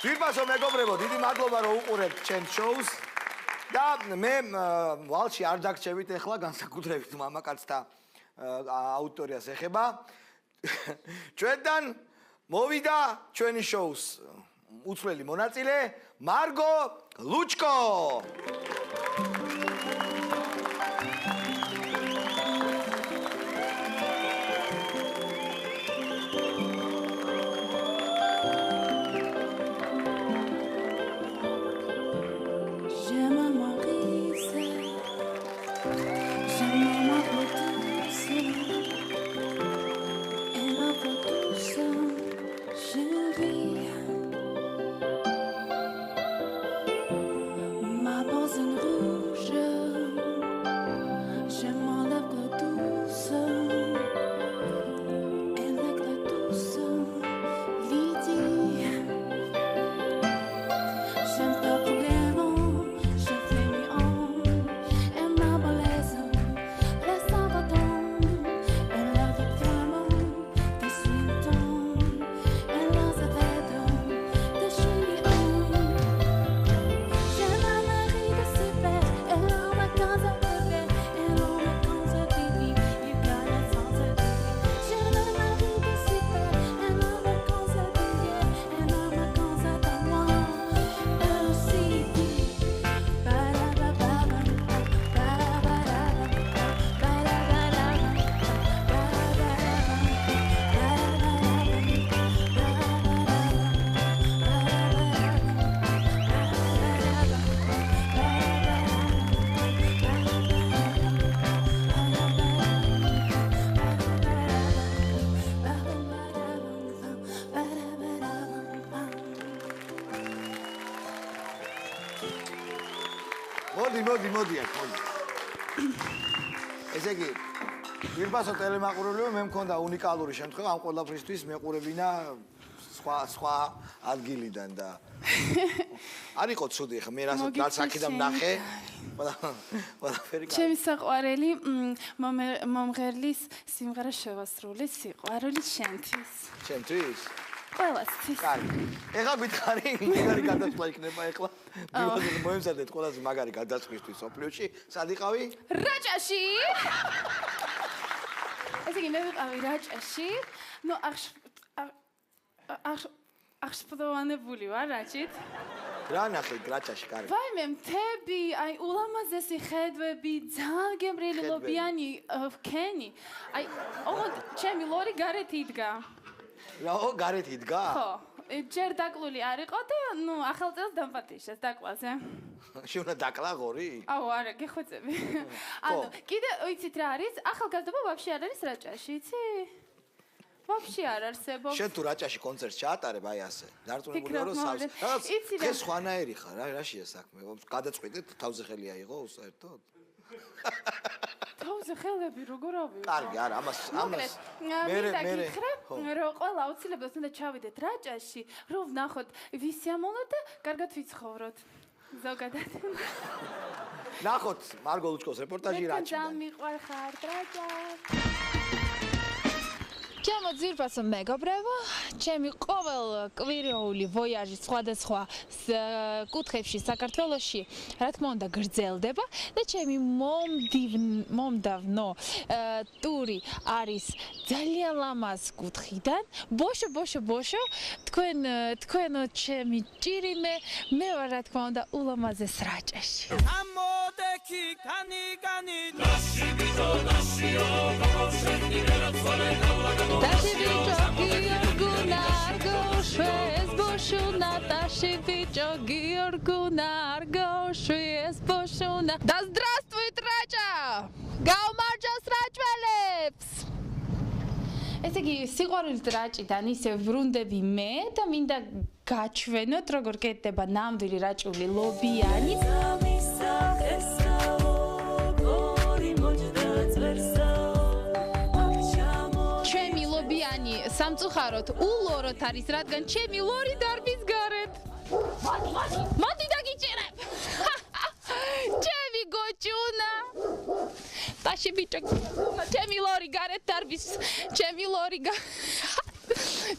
Ძვირფასო მეგობრებო, დიდი მადლობა რომ უყურებთ ჩემს შოუს. და მე ვალში არ დაგჭებით ახლა განსაკუთრებით მამაკაცთა აუდიტორიას ეხება. ჩვენთან მოვიდა ჩვენი შოუს უცვლელი მონაწილე მარგო ლუჩკო. მოდი აქ. ესე იგი, ძვირფასო ტელემაყურებლებო, მე მქონდა უნიკალური შემთხვევა ამ ყველაფრისთვის მეყურებინა სხვა ადგილიდან და არ იყო ცუდი ხა მე რაც აქედან ნახე. ყველაფერი კაცი. ჩემი საყვარელი მომღერლის სიმღერა შევასრულე სიყვარული შენთვის. შენთვის? ყველასთვის. კარგი. ეხლა გითხარი, მაგარი გადაწყვეტა იქნება ეხლა. მოემზადეთ ყველაზე მაგარი გადაწყვეტისთვის სოფლიოში. სად იყავი? რაჭაში. ესე იგი მე ვიყავი რაჭაში. ნუ აღშფოთოვანებული ვარ რაჭით. რა ნახეთ რაჭაში კარგი? ვაიმე მთები, აი ულამაზესი ხედვები, ძალიან გემრიელობიანი ფქენი. აი ოღონდ ჩემი ლორი გარეთ იდგა. რაო გარეთ იდგა? ხო, ჯერ დაკლული არ იყო და ნუ ახალ წელს დამპატიშეს დაკლაზე. შეუნა დაკლა ღორი? აუ არა, გეხვეწები. ანუ კიდე ვიცით რა არის? ახალგაზრდობა ვაფშე არ არის რაჭაში, იცი? ვაფშე არ არსებობს. შენ თუ რაჭაში კონცერტს ჩაატარებ აი ასე. დარწმუნებული ვარ რომ სავს. დღეს ხვანაერი ხარ, რაშია საქმე? გადაწყვეტეთ თავზე ხელი აიღო საერთოდ? თავზე ხელები როგორ ავიღო? კარგი, არა, ამას მე რომ ყველა აუცილებლად უნდა ჩავიდეთ რაჭაში, რომ ვნახოთ ვის სიამოვნოთ და კარგად ვიცხოვროთ. ზოგადად. ნახოთ მარგო ლუჩკოს რეპორტაჟი რაჭიდან. მე ძალიან მიყვარხარ რაჭა. ჩემო ძვირფასო მეგობრებო, ჩემი ყოველ კვირეული ვოიაჟი სხვადასხვა კუთხებში საქართველოში, რა თქმა უნდა, გრძელდება და ჩემი მომდავნო ტური არის ძალიან ლამაზ კუთხიდან. ბოშო, თქვენო ჩემი ჭირიმე, მე ვარ რა თქმა უნდა ულამაზეს რაჭაში. ამოდექი კანი ნაში ბიჭო ნაშიო გოგოშენი რაცვალე გავლა Dashi bicho Giorgu nargo shves boshuna Dashi bicho Giorgu nargo shves boshuna Da здравствует Рача! Gaumარჯოს რაჭველებს! ესე იგი სიყვარულით რაჭიდან ისე ვრუნდები მე და მინდა გაჩვენოთ როგორ კეთდება ნამდვილი რაჭული ლობიანი სამწუხაროდ ულოროთ არის რადგან ჩემი ლორი დარბის გარეთ მოდი დაგიჭირებ ჩემი გოჭუნა ტაში ბიჭო ჩემი ლორი გარეთ დარბის ჩემი ლორი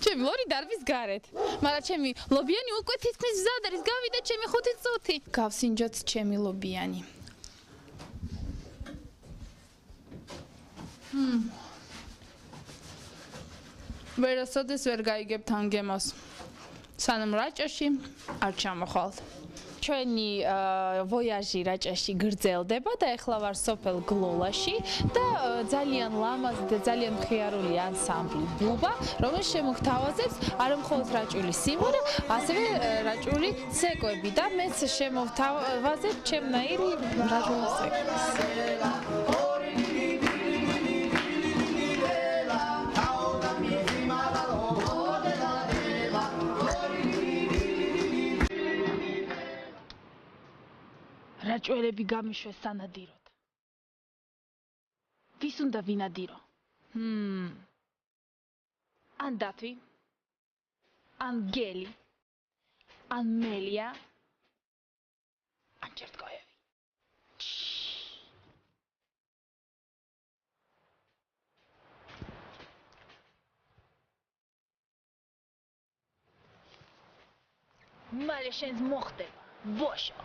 ჩემი ლორი დარბის გარეთ. მაგრამ ჩემი ლობიანი უკვე თითქმის მზად არის, გავიდა ჩემი 5 წუთი. გავსინჯოთ ჩემი ლობიანი. ვერასოდეს ვერ გაიგებთ ამ გემოს. სანამ რაჭაში არ ჩამოხვალთ. ჩვენი ვოიაჟი რაჭაში გრძელდება და ეხლა ვარ სოფელ გლოლაში და ძალიან ლამაზი და ძალიან მხიარული ანსამბლი ბუბა, რომელიც შემოგთავაზებს არა მხოლოდ რაჭული სიმღერა, ასევე რაჭული ცეკვები და მეც შემოვთავაზებ ჩემნაირი რაჭული ცეკვები. რაჭველები გამიშვეს სანადიროდ. ვის უნდა ვინადირო? ან დათვი, ან გელი, ან მელია, ან ჯერტკოევი. მალე შენს მოხდება, ბოშო.